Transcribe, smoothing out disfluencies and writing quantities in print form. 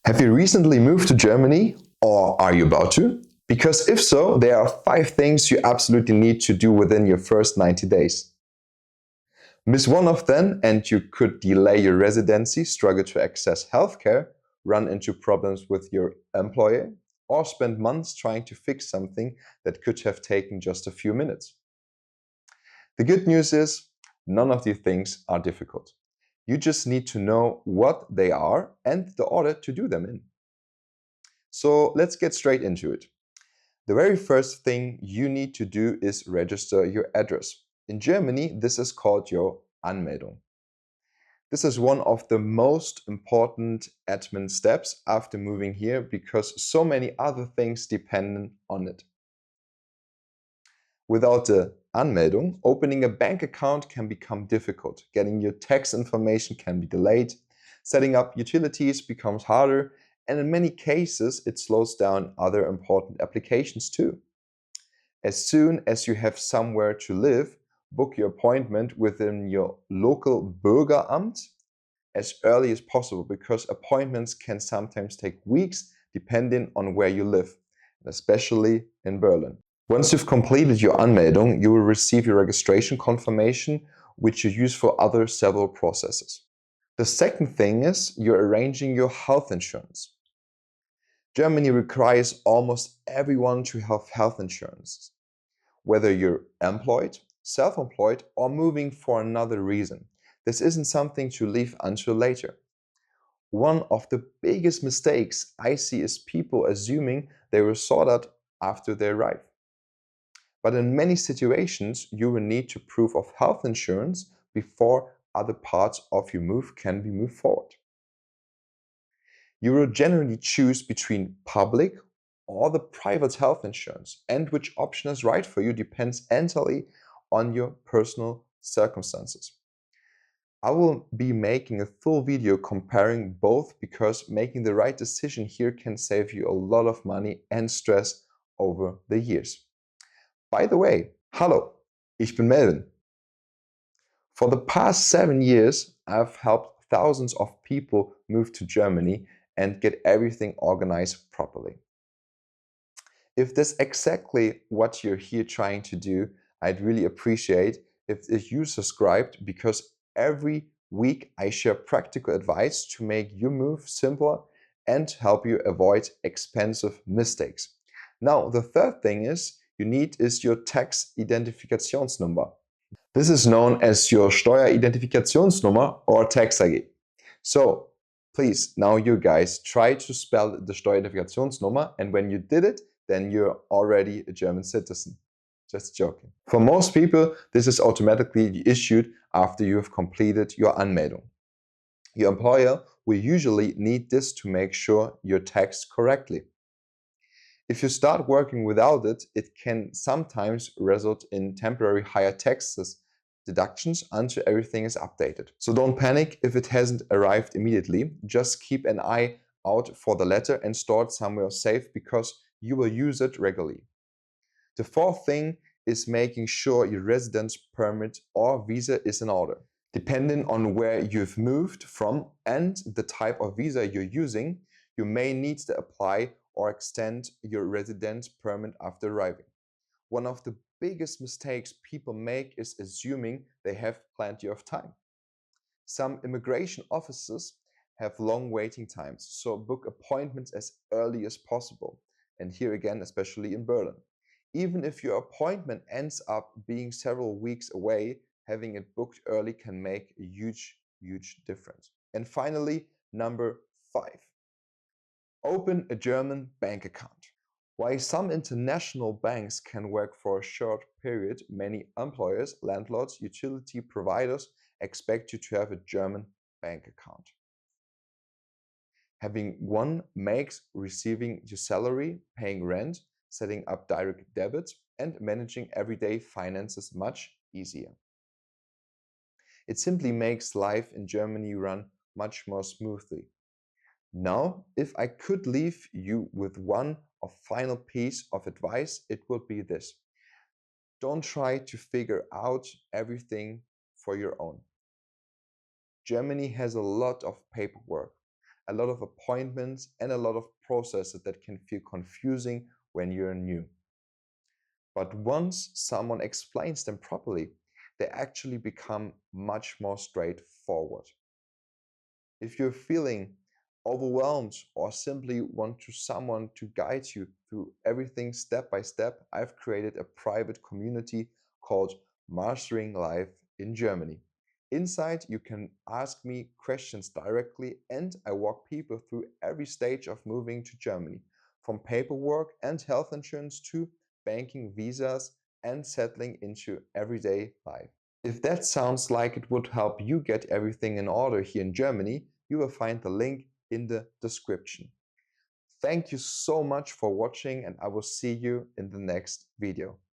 Have you recently moved to Germany or are you about to? Because if so, there are 5 things you absolutely need to do within your first 90 days. Miss one of them and you could delay your residency, struggle to access healthcare, run into problems with your employer, or spend months trying to fix something that could have taken just a few minutes. The good news is, none of these things are difficult. You just need to know what they are and the order to do them in. So let's get straight into it. The very first thing you need to do is register your address. In Germany, this is called your Anmeldung. This is one of the most important admin steps after moving here because so many other things depend on it. Without the Anmeldung, opening a bank account can become difficult. Getting your tax information can be delayed. Setting up utilities becomes harder, and in many cases, it slows down other important applications too. As soon as you have somewhere to live, book your appointment within your local Bürgeramt as early as possible because appointments can sometimes take weeks depending on where you live, especially in Berlin. Once you've completed your Anmeldung, you will receive your registration confirmation, which you use for other several processes. The second thing is you're arranging your health insurance. Germany requires almost everyone to have health insurance, whether you're employed, self-employed, or moving for another reason. This isn't something to leave until later. One of the biggest mistakes I see is people assuming they will sort out after they arrive. But in many situations, you will need to prove of health insurance before other parts of your move can be moved forward. You will generally choose between public or the private health insurance, and which option is right for you depends entirely on your personal circumstances. I will be making a full video comparing both because making the right decision here can save you a lot of money and stress over the years. By the way, hallo, ich bin Melvin. For the past 7 years, I've helped thousands of people move to Germany and get everything organized properly. If this is exactly what you're here trying to do, I'd really appreciate if you subscribed because every week I share practical advice to make your move simpler and help you avoid expensive mistakes. Now, the third thing you need is your tax Identifikationsnummer. This is known as your Steueridentifikationsnummer or Tax ID. So please, now you guys try to spell the Steueridentifikationsnummer, and when you did it, then you're already a German citizen. Just joking. For most people, this is automatically issued after you have completed your Anmeldung. Your employer will usually need this to make sure you're taxed correctly. If you start working without it, it can sometimes result in temporary higher taxes deductions until everything is updated. So don't panic if it hasn't arrived immediately. Just keep an eye out for the letter and store it somewhere safe because you will use it regularly. The fourth thing is making sure your residence permit or visa is in order. Depending on where you've moved from and the type of visa you're using, you may need to apply or extend your residence permit after arriving. One of the biggest mistakes people make is assuming they have plenty of time. Some immigration offices have long waiting times, so book appointments as early as possible. And here again, especially in Berlin. Even if your appointment ends up being several weeks away, having it booked early can make a huge difference. And finally, number 5. Open a German bank account. While some international banks can work for a short period, many employers, landlords, utility providers expect you to have a German bank account. Having one makes receiving your salary, paying rent, setting up direct debits, and managing everyday finances much easier. It simply makes life in Germany run much more smoothly. Now, if I could leave you with one final piece of advice, it would be this. Don't try to figure out everything for your own. Germany has a lot of paperwork. a lot of appointments, and a lot of processes that can feel confusing when you're new. But once someone explains them properly, they actually become much more straightforward. If you're feeling overwhelmed or simply want someone to guide you through everything step by step, I've created a private community called Mastering Life in Germany. Inside, you can ask me questions directly, and I walk people through every stage of moving to Germany, from paperwork and health insurance to banking, visas, and settling into everyday life. If that sounds like it would help you get everything in order here in Germany, you will find the link in the description. Thank you so much for watching, and I will see you in the next video.